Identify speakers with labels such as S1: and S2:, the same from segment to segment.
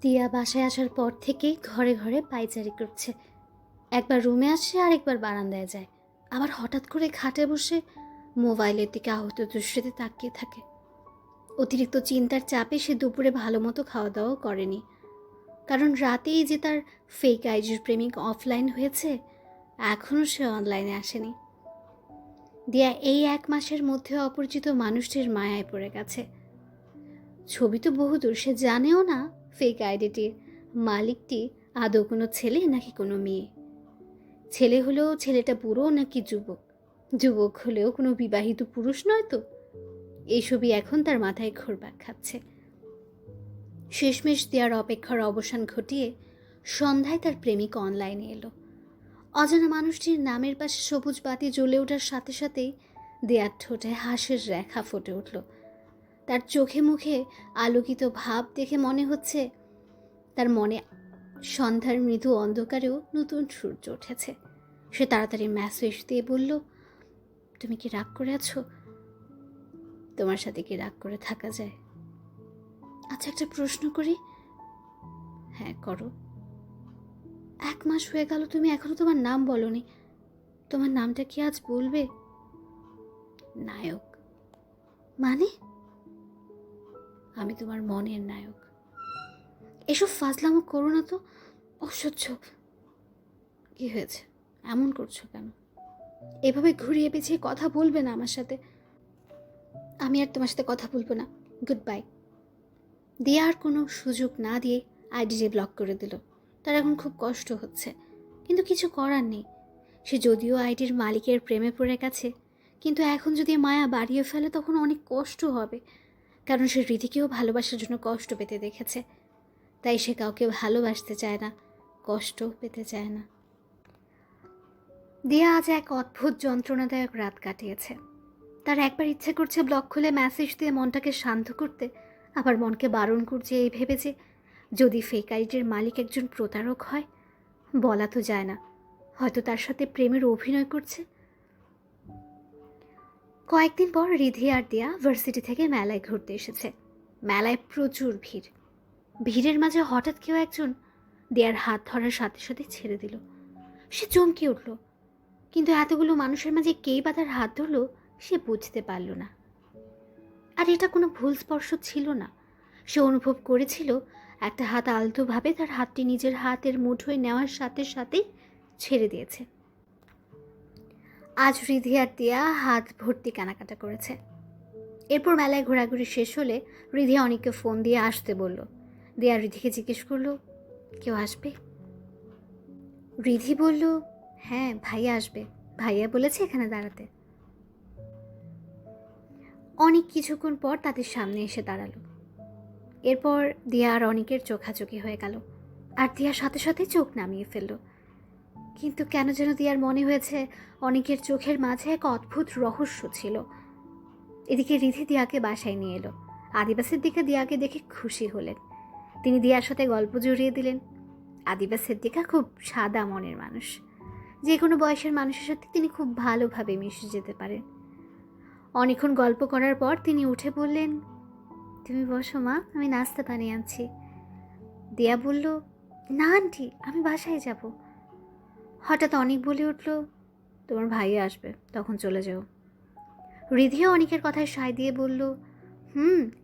S1: টিয়া বাসায় আসার পর থেকেই ঘরে ঘরে পায়চারি করছে। একবার রুমে আসে, আরেকবার বারান্দায় যায়, আবার হঠাৎ করে খাটে বসে মোবাইলের দিকে আহত দৃষ্টিতে তাকিয়ে থাকে। অতিরিক্ত চিন্তার চাপে সে দুপুরে ভালো মতো খাওয়া দাওয়াও করেনি, কারণ রাতেই যে তার ফেক আইজির প্রেমিক অফলাইন হয়েছে, এখনও সে অনলাইনে আসেনি। দিয়া এই 1 মাসের মধ্যে অপরিচিত মানুষটির মায়ায় পড়ে গেছে। ছবি তো বহুদূর, সে জানেও না ফেক আইডিটির মালিকটি আদৌ কোনো ছেলে নাকি কোনো মেয়ে। ছেলে হলেও ছেলেটা বুড়ো নাকি যুবক, যুবক হলেও কোনো বিবাহিত পুরুষ নয় তো। এইসবই এখন তার মাথায় ঘুরপাক খাচ্ছে। শেষমেশ দেওয়ার অপেক্ষার অবসান ঘটিয়ে সন্ধ্যায় তার প্রেমিক অনলাইনে এলো। অজানা মানুষটির নামের পাশে সবুজ বাতি জ্বলে ওঠার সাথে সাথেই দেয়ার ঠোঁটে হাসির রেখা ফুটে উঠল। তার চোখে মুখে আলোকিত ভাব দেখে মনে হচ্ছে তার মনে সন্ধ্যার মৃদু অন্ধকারেও নতুন সূর্য উঠেছে। সে তাড়াতাড়ি মেসেজ দিয়ে বলল, তুমি কি রাগ করে আছো? তোমার সাথে কি রাগ করে থাকা যায়? আচ্ছা, একটা প্রশ্ন করি। হ্যাঁ, করো। 1 মাস হয়ে গেল, তুমি এখনো তোমার নাম বলনি। তোমার নামটা কি আজ বলবে? নায়ক। মানে? আমি তোমার মনের নায়ক। এসব ফাজলামো করো না তো, অসহ্য। কি হয়েছে, এমন করছো কেন? এভাবে ঘুরিয়ে পেঁচিয়ে কথা বলবে না আমার সাথে। আমি আর তোমার সাথে কথা বলবো না, গুড বাই। দিয়ে আর কোনো সুযোগ না দিয়ে আইডিটি ব্লক করে দিল। তার এখন খুব কষ্ট হচ্ছে, কিন্তু কিছু করার নেই। সে যদিও আইডির মালিকের প্রেমে পড়ে গেছে, কিন্তু এখন যদি মায়া বাড়িয়ে ফেলে তখন অনেক কষ্ট হবে, কারণ সে হৃদিকেও ভালোবাসার জন্য কষ্ট পেতে দেখেছে। তাই সে কাউকে ভালোবাসতে চায় না, কষ্ট পেতে চায় না। দিয়া আজ এক অদ্ভুত যন্ত্রণাদায়ক রাত কাটিয়েছে। তার একবার ইচ্ছে করছে ব্লগ খুলে মেসেজ দিয়ে মনটাকে শান্ত করতে, আবার মনকে বারণ করছে এই ভেবে যে যদি ফেক আইডির মালিক একজন প্রতারক হয়, বলা তো যায় না, হয়তো তার সাথে প্রেমের অভিনয় করছে। কয়েকদিন পর রিধি আর দিয়া ভার্সিটি থেকে মেলায় ঘুরতে এসেছে। মেলায় প্রচুর ভিড়। ভিড়ের মাঝে হঠাৎ কেউ একজন দেয়ার হাত ধরার সাথে সাথে ছেড়ে দিল। সে চমকে উঠল, কিন্তু এতগুলো মানুষের মাঝে কেই বা তার হাত ধরল সে বুঝতে পারল না। আর এটা কোনো ভুল স্পর্শ ছিল না। সে অনুভব করেছিল একটা হাত আলতোভাবে তার হাতটি নিজের হাতের মুঠোয় নেওয়ার সাথে সাথেই ছেড়ে দিয়েছে। আজ রিধি আর দিয়া হাত ভর্তি কানাকাটা করেছে। এরপর মেলায় ঘোরাঘুরি শেষ হলে রিধি অনেককে ফোন দিয়ে আসতে বলল। দিয়া রিধিকে জিজ্ঞেস করলো, কেউ আসবে? রিধি বলল, হ্যাঁ ভাইয়া আসবে, ভাইয়া বলেছে এখানে দাঁড়াতে। অনেক কিছুক্ষণ পর তাদের সামনে এসে দাঁড়ালো। এরপর দিয়া আর অনেকের চোখাচোখি হয়ে গেল, আর দিয়ার সাথে সাথে চোখ নামিয়ে ফেলল। কিন্তু কেন যেন দিয়ার মনে হয়েছে অনেকের চোখের মাঝে এক অদ্ভুত রহস্য ছিল। এদিকে রিধি দিয়াকে বাসায় নিয়ে এলো। আদিবাসের দিকে দিয়াকে দেখে খুশি হলেন। তিনি দিয়ার সাথে গল্প জড়িয়ে দিলেন। আদিবাসের দিকা খুব সাদা মনের মানুষ, যে কোনো বয়সের মানুষের সাথে তিনি খুব ভালোভাবে মিশে যেতে পারেন। অনেকক্ষণ গল্প করার পর তিনি উঠে বললেন, তুমি বসো মা, আমি নাস্তা বানিয়ে আনছি। দিয়া বলল, না আন্টি, আমি বাসায় যাব। হঠাৎ অনেক বলে উঠল, তোমার ভাই আসবে, তখন চলে যাও। রিধিও অনেকের কথায় সায় দিয়ে বলল,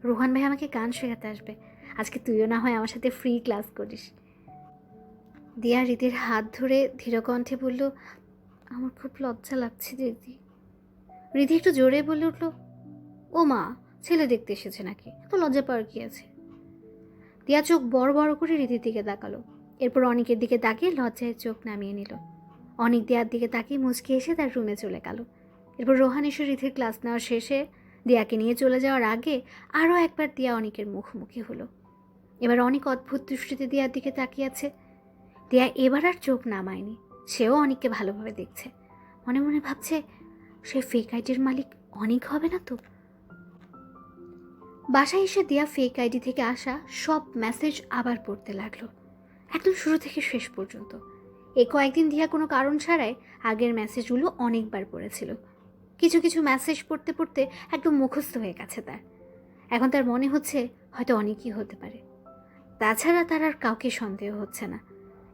S1: রোহান ভাই আমাকে গান শেখাতে আসবে, আজকে তুইও না হয় আমার সাথে ফ্রি ক্লাস করিস। দিয়া রিধির হাত ধরে ধীরকণ্ঠে বলল, আমার খুব লজ্জা লাগছে দিদি। রিধি একটু জোরে বলে উঠল, ও মা, ছেলে দেখতে এসেছে নাকি, তো লজ্জা পাওয়ার কি আছে? দিয়া চোখ বড় বড় করে রিধির দিকে তাকালো। এরপর অনেকের দিকে তাকিয়ে লজ্জায় চোখ নামিয়ে নিল। অনেক দিয়ার দিকে তাকিয়ে মুচকে এসে তার রুমে চলে গেল। এরপর রোহান এসে রিধির ক্লাস নেওয়া শেষে দিয়াকে নিয়ে চলে যাওয়ার আগে আরও একবার দিয়া অনেকের মুখোমুখি হলো। এবার অনেক অদ্ভুত দৃষ্টিতে দিয়ার দিকে তাকিয়ে আছে। দিয়া এবার আর চোখ নামায়নি, সেও অনেককে ভালোভাবে দেখছে। মনে মনে ভাবছে, সে ফেক আইডির মালিক অনেক হবে না তো। বাসায় এসে দিয়া ফেক আইডি থেকে আসা সব মেসেজ আবার পড়তে লাগলো, একদম শুরু থেকে শেষ পর্যন্ত। এই কয়েকদিন দিয়া কোনো কারণ ছাড়াই আগের মেসেজগুলো অনেকবার পড়েছিল। কিছু কিছু মেসেজ পড়তে পড়তে একদম মুখস্থ হয়ে গেছে তার। এখন তার মনে হচ্ছে হয়তো অনেকই হতে পারে। তাছাড়া তার আর কাউকে সন্দেহ হচ্ছে না।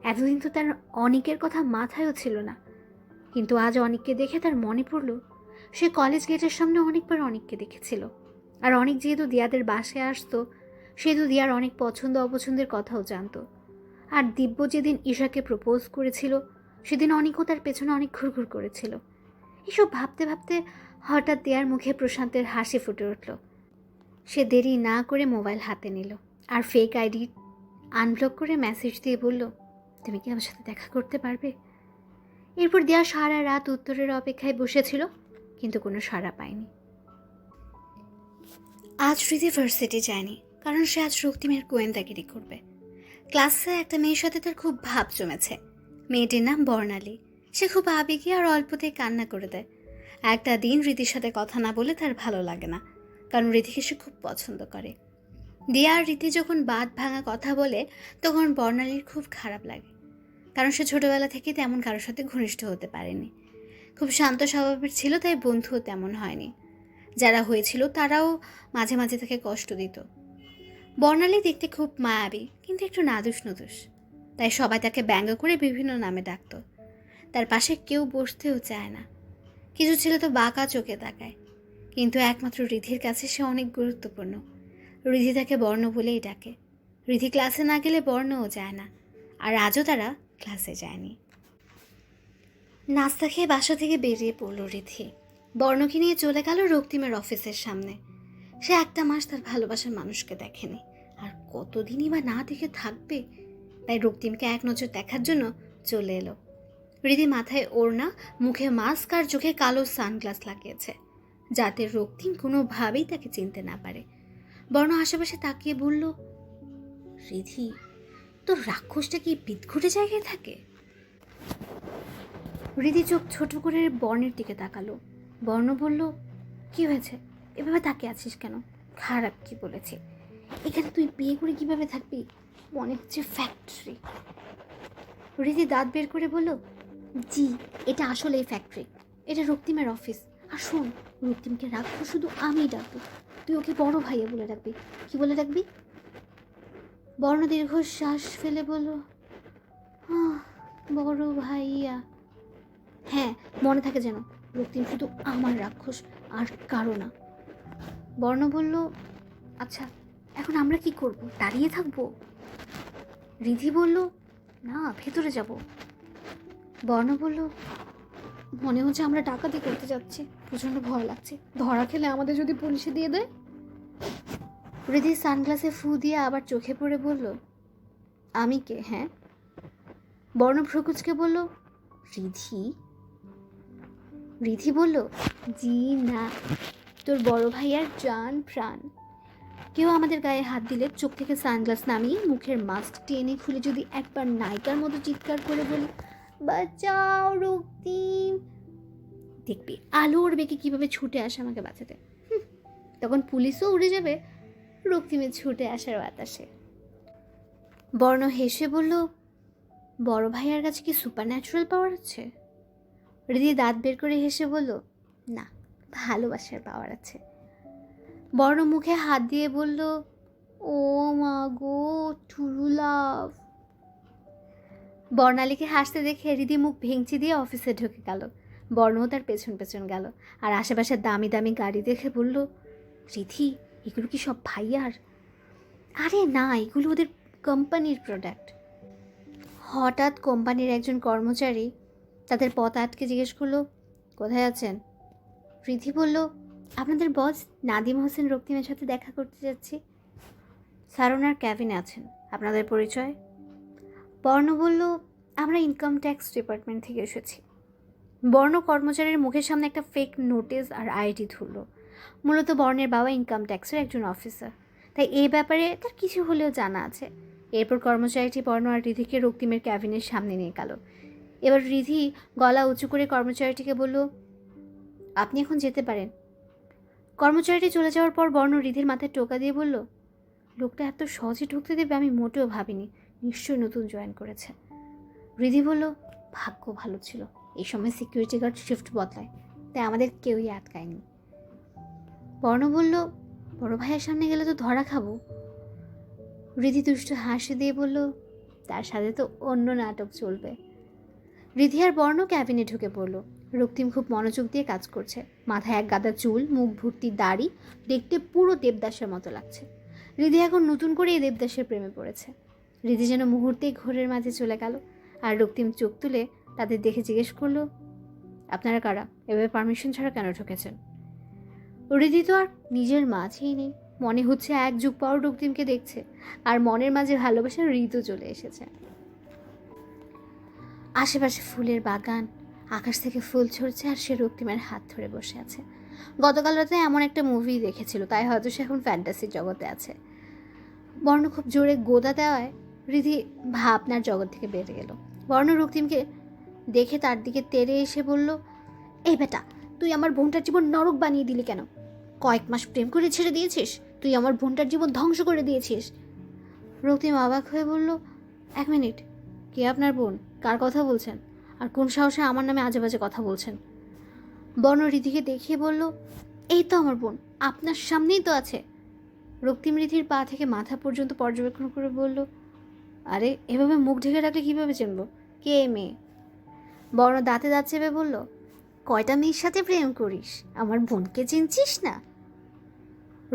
S1: এতদিন তো তার অনিকের কথা মাথায়ও ছিল না, কিন্তু আজ অনিককে দেখে তার মনে পড়ল সে কলেজ গেটের সামনে অনেকবার অনিককে দেখেছিল। আর অনিক যেহেতু দিয়াদের বাসায় আসতো, সেহেতু দিয়ার অনেক পছন্দ অপছন্দের কথাও জানতো। আর দিব্য যেদিন ঈশাকে প্রপোজ করেছিল, সেদিন অনিকও তার পেছনে অনেক ঘুরঘুর করেছিল। এসব ভাবতে ভাবতে হঠাৎ দিয়ার মুখে প্রশান্তের হাসি ফুটে উঠল। সে দেরি না করে মোবাইল হাতে নিল আর ফেক আইডি আনব্লক করে মেসেজ দিয়ে বলল, তুমি কি আমার সাথে দেখা করতে পারবে? এরপর দিয়া সারা রাত উত্তরের অপেক্ষায় বসেছিল, কিন্তু কোনো সাড়া পায়নি। আজ রীতি ভার্সিটি যায়নি, কারণ সে আজ রক্তিমের গোয়েন্দাগিরি করবে। ক্লাসে একটা মেয়ের সাথে তার খুব ভাব জমেছে। মেয়েটির নাম বর্ণালী। সে খুব আবেগী আর অল্পতেই কান্না করে দেয়। একটা দিন রীতির সাথে কথা না বলে তার ভালো লাগে না, কারণ রীতিকে সে খুব পছন্দ করে। দিয়া আর রীতি যখন বাদ ভাঙা কথা বলে, তখন বর্ণালীর খুব খারাপ লাগে, কারণ সে ছোটবেলা থেকে তেমন কারোর সাথে ঘনিষ্ঠ হতে পারেনি। খুব শান্ত স্বভাবের ছিল, তাই বন্ধুও তেমন হয়নি। যারা হয়েছিল তারাও মাঝে মাঝে তাকে কষ্ট দিত। বর্ণালী দেখতে খুব মায়াবী, কিন্তু একটু নাদুস নুদুস, তাই সবাই তাকে ব্যঙ্গ করে বিভিন্ন নামে ডাকত। তার পাশে কেউ বসতেও চায় না। কিছু ছেলে তো বাঁকা চোখে তাকায়, কিন্তু একমাত্র রিধির কাছে সে অনেক গুরুত্বপূর্ণ। রিধি তাকে বর্ণ বলেই ডাকে। রিধি ক্লাসে না গেলে বর্ণও যায় না, আর আজও তারা ক্লাসে যায়নি। নাস্তা খেয়ে বাসা থেকে বেরিয়ে পড়ল রিধি। বর্ণকে নিয়ে চলে গেল রক্তিমের অফিসের সামনে। সে একটা মাস তার ভালোবাসার মানুষকে দেখেনি, আর কতদিনই বা না দেখে থাকবে। তাই রক্তিমকে এক নজর দেখার জন্য চলে এলো। রিধি মাথায় ওড়না, মুখে মাস্ক আর চোখে কালো সানগ্লাস লাগিয়েছে, যাতে রক্তিম কোনোভাবেই তাকে চিনতে না পারে। বর্ণ আশেপাশে তাকিয়ে বলল, রিধি, তোর রাক্ষসটা কি বিদঘুটে জায়গায় থাকে? রিধি চোখ ছোট করে বর্ণের দিকে তাকালো। বর্ণ বলল, কি হয়েছে, এভাবে তাকিয়ে আছিস কেন? খারাপ কি বলেছে? এখানে তুই বিয়ে করে কিভাবে থাকবি? মনে হচ্ছে ফ্যাক্টরি। রিধি দাঁত বের করে বলল, জি, এটা আসলেই ফ্যাক্টরি। এটা রক্তিমের অফিস। আর শোন, রক্তিমকে রাখবো শুধু আমিই ডাকবো, তুই ওকে বড় ভাইয়া বলে ডাকবি। কি বলে ডাকবি? বর্ণ দীর্ঘশ্বাস ফেলে বলল, বড় ভাইয়া। হ্যাঁ, মনে থাকে যেন, রক্তিম শুধু আমার রাক্ষস, আর কারো না। বর্ণ বলল, আচ্ছা, এখন আমরা কি করব? দাঁড়িয়ে থাকবো? রিধি বলল, না, ভেতরে যাব। বর্ণ বলল, মনে হচ্ছে আমরা ডাকাতি করতে যাচ্ছি, প্রচণ্ড ভয় লাগছে, ধরা খেলে আমাদের যদি পুলিশে দিয়ে দেয়। রিধি সানগ্লাসে ফু দিয়ে আবার চোখে পড়ে বলল, আমি কে? হ্যাঁ? বর্ণ ভ্রুকুচকে বলল, রিধি। রিধি বলল, জি না, তোর বড় ভাইয়ার জান প্রাণ। কেউ আমাদের গায়ে হাত দিলে চোখ থেকে সানগ্লাস নামিয়ে মুখের মাস্ক টেনে খুলে যদি একবার নায়িকার মতো চিৎকার করে বলি, বাঁচাও রক্তিম, দেখবি আলো ওর বেগে কীভাবে ছুটে আসে আমাকে বাঁচাতে। তখন পুলিশও উড়ে যাবে রক্তিমের ছুটে আসার বাতাসে। বর্ণ হেসে বলল, বড় ভাইয়ার কাছে কি সুপার ন্যাচুরাল পাওয়ার আছে? রিধি দাঁত বের করে হেসে বলল, না, ভালোবাসার পাওয়ার আছে। বর্ণ মুখে হাত দিয়ে বলল, ও মা গো, ট্রু লাভ। বর্ণালীকে হাসতে দেখে রিধি মুখ ভেঙচি দিয়ে অফিসে ঢুকে গেল। বর্ণও তার পেছন পেছন গেল, আর আশেপাশে দামি দামি গাড়ি দেখে বলল, রিধি, এগুলো কি সব ভাইয়ার? আরে না, এগুলো ওদের কোম্পানির প্রোডাক্ট। হঠাৎ কোম্পানির একজন কর্মচারী তাদের পথ আটকে জিজ্ঞেস করলো, কোথায় আছেন? রিধি বলল, আপনাদের বস নাদিম হোসেন রক্তিমের সাথে দেখা করতে যাচ্ছি। স্যার ওনার ক্যাবিনে আছেন। আপনাদের পরিচয়? বর্ণ বলল, আমরা ইনকাম ট্যাক্স ডিপার্টমেন্ট থেকে এসেছি। বর্ণ কর্মচারীর মুখের সামনে একটা ফেক নোটিশ আর আইডি ধরল। মূলত বর্ণের বাবা ইনকাম ট্যাক্সের একজন অফিসার, তাই এই ব্যাপারে তার কিছু হলেও জানা আছে। এরপর কর্মচারীটি বর্ণ আর রিধিকে রক্তিমের ক্যাবিনের সামনে নিয়ে গেল। এবার রিধি গলা উঁচু করে কর্মচারীটিকে বলল, আপনি এখন যেতে পারেন। কর্মচারীটি চলে যাওয়ার পর বর্ণ রিধির মাথায় টোকা দিয়ে বলল, লোকটা এত সহজে ঢুকতে দেবে আমি মোটেও ভাবিনি, নিশ্চয়ই নতুন জয়েন করেছে। রিধি বলল, ভাগ্য ভালো ছিল, এই সময় সিকিউরিটি গার্ড শিফট বদলায়, তাই আমাদের কেউই আটকায়নি। বর্ণ বলল, বড় ভাইয়ের সামনে গেলে তো ধরা খাবো। রিধি দুষ্ট হাসি দিয়ে বলল, তার সাথে তো অন্য নাটক চলবে। রিধি আর বর্ণ ক্যাবিনে ঢুকে পড়ল। রক্তিম খুব মনোযোগ দিয়ে কাজ করছে। মাথায় এক গাদা চুল, মুখ ভর্তি দাড়ি, দেখতে পুরো দেবদাসের মতো লাগছে। রিধি এখন নতুন করে এই দেবদাসের প্রেমে পড়েছে। রিধি যেন মুহূর্তেই ঘোরের মাঝে চলে গেল। আর রক্তিম চোখ তুলে তাদের দেখে জিজ্ঞেস করলো, আপনারা কারা? এভাবে পারমিশন ছাড়া কেন ঢুকেছেন? রিধি তো আর নিজের মাঝেই নেই। মনে হচ্ছে এক যুগ পর রক্তিমকে দেখছে, আর মনের মাঝে ভালোবাসার ঋতু চলে এসেছে। আশেপাশে ফুলের বাগান, আকাশ থেকে ফুল ঝরছে, আর সে রক্তিমের হাত ধরে বসে আছে। গতকাল রাতে এমন একটা মুভি দেখেছিল, তাই হয়তো সে এখন ফ্যান্টাসির জগতে আছে। বর্ণ খুব জোরে গোদা দেওয়ায় রিধি ভাবনার জগৎ থেকে বেরিয়ে গেল। বর্ণ রক্তিমকে দেখে তার দিকে তেড়ে এসে বলল, এই বেটা, তুই আমার বোনটার জীবন নরক বানিয়ে দিলি কেন? কয়েক মাস প্রেম করে ছেড়ে দিয়েছিস, তুই আমার বোনটার জীবন ধ্বংস করে দিয়েছিস। রক্তিম অবাক হয়ে বলল, এক মিনিট, কে আপনার বোন? কার কথা বলছেন? আর কোন সাহসে আমার নামে আজে বাজে কথা বলছেন? বর্ণ রিধিকে দেখিয়ে বলল, এই তো আমার বোন, আপনার সামনেই তো আছে। রক্তিম রিধির পা থেকে মাথা পর্যন্ত পর্যবেক্ষণ করে বলল, আরে এভাবে মুখ ঢেকে রাখলে কীভাবে চিনব কে এই মেয়ে? বর্ণ দাঁতে দাঁত চেপে বলল, কয়টা মেয়ের সাথে প্রেম করিস, আমার বোনকে চিনছিস না?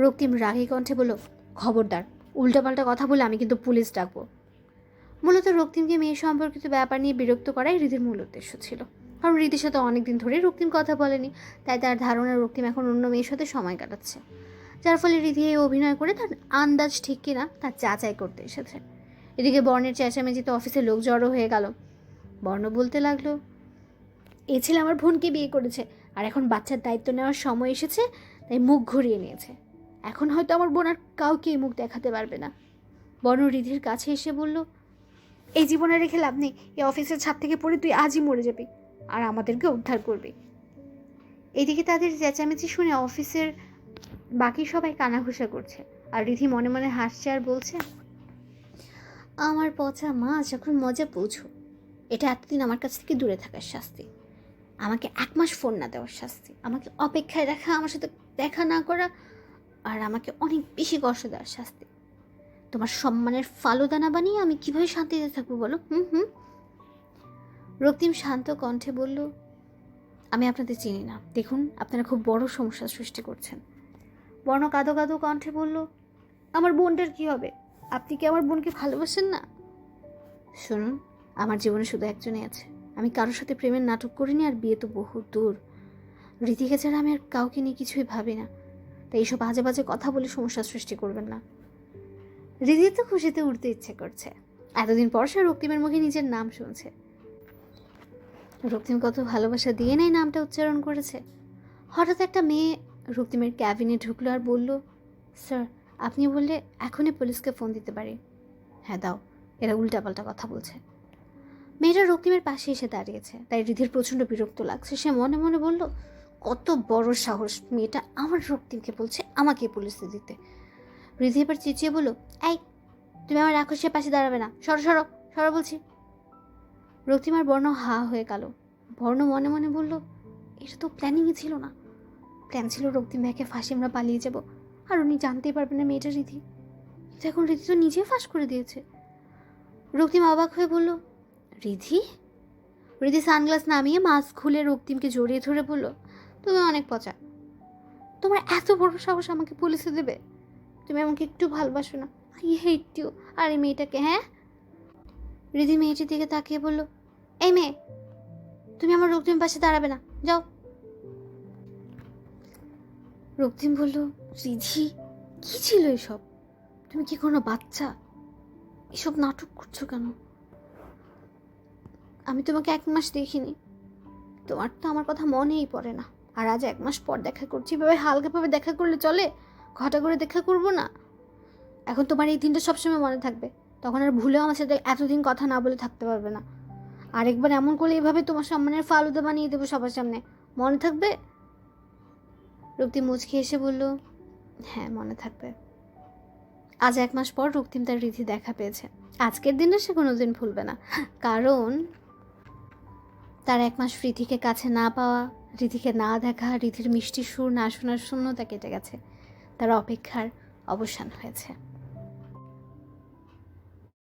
S1: রক্তিম রাগী কণ্ঠে বলল, খবরদার, উল্টাপাল্টা কথা বলে আমি কিন্তু পুলিশ ডাকবো। মূলত রক্তিমকে মেয়ে সম্পর্কিত ব্যাপার নিয়ে বিরক্ত করাই রিধির মূল উদ্দেশ্য ছিল। কারণ রিধির সাথে অনেকদিন ধরে রক্তিম কথা বলেনি, তাই তার ধারণা রক্তিম এখন অন্য মেয়ের সাথে সময় কাটাচ্ছে, যার ফলে রিধি এই অভিনয় করে তার আন্দাজ ঠিক কিনা তার যাচাই করতে এসেছে। এদিকে বর্ণের চেঁচামেচিতে অফিসে লোক জড়ো হয়ে গেল। বর্ণ বলতে লাগলো, এ ছেলে আমার বোনকে বিয়ে করেছে, আর এখন বাচ্চার দায়িত্ব নেওয়ার সময় এসেছে, তাই মুখ ঘুরিয়ে নিয়েছে। এখন হয়তো আমার বোন আর কাউকে এই মুখ দেখাতে পারবে না। বর্ণ রিধির কাছে এসে বলল, এই জীবনে রেখে লাভ নেই, এই অফিসের ছাদ থেকে পড়ে তুই আজই মরে যাবি, আর আমাদেরকে উদ্ধার করবি। এদিকে তাদের চেঁচামেচি শুনে অফিসের বাকি সবাই কানাঘুষা করছে, আর রিধি মনে মনে হাসছে আর বলছে, আমার পচা মাছ যখন মজা পৌঁছো। এটা এতদিন আমার কাছ থেকে দূরে থাকার শাস্তি, আমাকে 1 মাস ফোন না দেওয়ার শাস্তি, আমাকে অপেক্ষায় রাখা, আমার সাথে দেখা না করা, আর আমাকে অনেক বেশি কষ্ট দেওয়ার শাস্তি। তোমার সম্মানের ফালুদানা বানিয়ে আমি কিভাবে শান্তিতে থাকবো বলো? রক্তিম শান্ত কণ্ঠে বলল, আমি আপনাদের চিনি না, দেখুন আপনারা খুব বড় সমস্যার সৃষ্টি করছেন। বর্ণ কাঁদো কাঁদো কণ্ঠে বলল, আমার বোনটার কি হবে? আপনি কি আমার বোনকে ভালোবাসেন না? শুনুন, আমার জীবনে শুধু একজনই আছে, আমি কারোর সাথে প্রেমের নাটক করিনি, আর বিয়ে তো বহু দূর। ঋতিকে ছাড়া আমি আর কাউকে নিয়ে কিছুই ভাবি না, তাই এইসব বাজে বাজে কথা বলে সমস্যার সৃষ্টি করবেন না। রিধি তো খুশিতে উঠতে ইচ্ছে করছে। এতদিন পর সে রক্তিমের মুখে নিজের নাম শুনছে। রক্তিম কত ভালোবাসা দিয়ে নাই নামটা উচ্চারণ করেছে। হঠাৎ একটা মেয়ে রক্তিমের ক্যাবিনে ঢুকলো আর বলল, স্যার, আপনি বললে এখনই পুলিশকে ফোন দিতে পারি। হ্যাঁ দাও, এরা উল্টাপাল্টা কথা বলছে। মেয়েটা রক্তিমের পাশে এসে দাঁড়িয়েছে, তাই রিধির প্রচণ্ড বিরক্ত লাগছে। সে মনে মনে বলল, কত বড় সাহস, মেয়েটা আমার রক্তিমকে বলছে আমাকে পুলিশে দিতে। রিধি এবার চেঁচিয়ে বলল, এই, তুমি আমার রাক্ষসের পাশে দাঁড়াবে না, সরো সরো সরো বলছি। রক্তিম আর বর্ণ হা হয়ে গেল। বর্ণ মনে মনে বলল, এটা তো প্ল্যানিংই ছিল না। প্ল্যান ছিল রক্তিম ভাইকে ফাঁসি আমরা পালিয়ে যাব, আর উনি জানতেই পারবেন না মেয়েটা রিধি। কিন্তু এখন রিধি তো নিজে ফাঁস করে দিয়েছে। রক্তিম অবাক হয়ে বলল, রিধি? রিধি সানগ্লাস নামিয়ে মাস্ক খুলে রক্তিমকে জড়িয়ে ধরে বলল, তুমি অনেক পচা, তোমার এত বড় সাহস আমাকে পুলিশে দেবে? তুমি আমাকে একটু ভালোবাসো না? I hate you. আর এই মেয়েটাকে? হ্যাঁ। রিধি মেয়েটির দিকে তাকিয়ে বলল, এই মেয়ে, তুমি আমার রক্তিম পাশে দাঁড়াবে না, যাও। রক্তিম বলল, রিধি, কি ছিল এসব? তুমি কি কোনো বাচ্চা? এসব নাটক করছো কেন? আমি তোমাকে 1 মাস দেখিনি, তোমার তো আমার কথা মনেই পড়ে না। আর আজ 1 মাস পর দেখা করছি, এভাবে হালকাভাবে দেখা করলে চলে? ঘটা করে দেখা করবো না? এখন তোমার এই দিনটা সবসময় মনে থাকবে, তখন আর ভুলেও আমার সাথে এতদিন কথা না বলে থাকতে পারবে না। আরেকবার এমন করলে এভাবে তোমার সম্মানের ফালুদা বানিয়ে দেবো সবার সামনে, মনে থাকবে? রক্তিম মুচকি এসে বলল, হ্যাঁ মনে থাকবে। আজ 1 মাস পর রক্তিম তার রিধি দেখা পেয়েছে। আজকের দিনটা সে কোনোদিন ভুলবে না, কারণ তার 1 মাস রিধিকে কাছে না পাওয়া, রিধিকে না দেখা, রিধির মিষ্টি সুর না শোনার শূন্যতা কেটে গেছে, তার অপেক্ষার অবসান হয়েছে।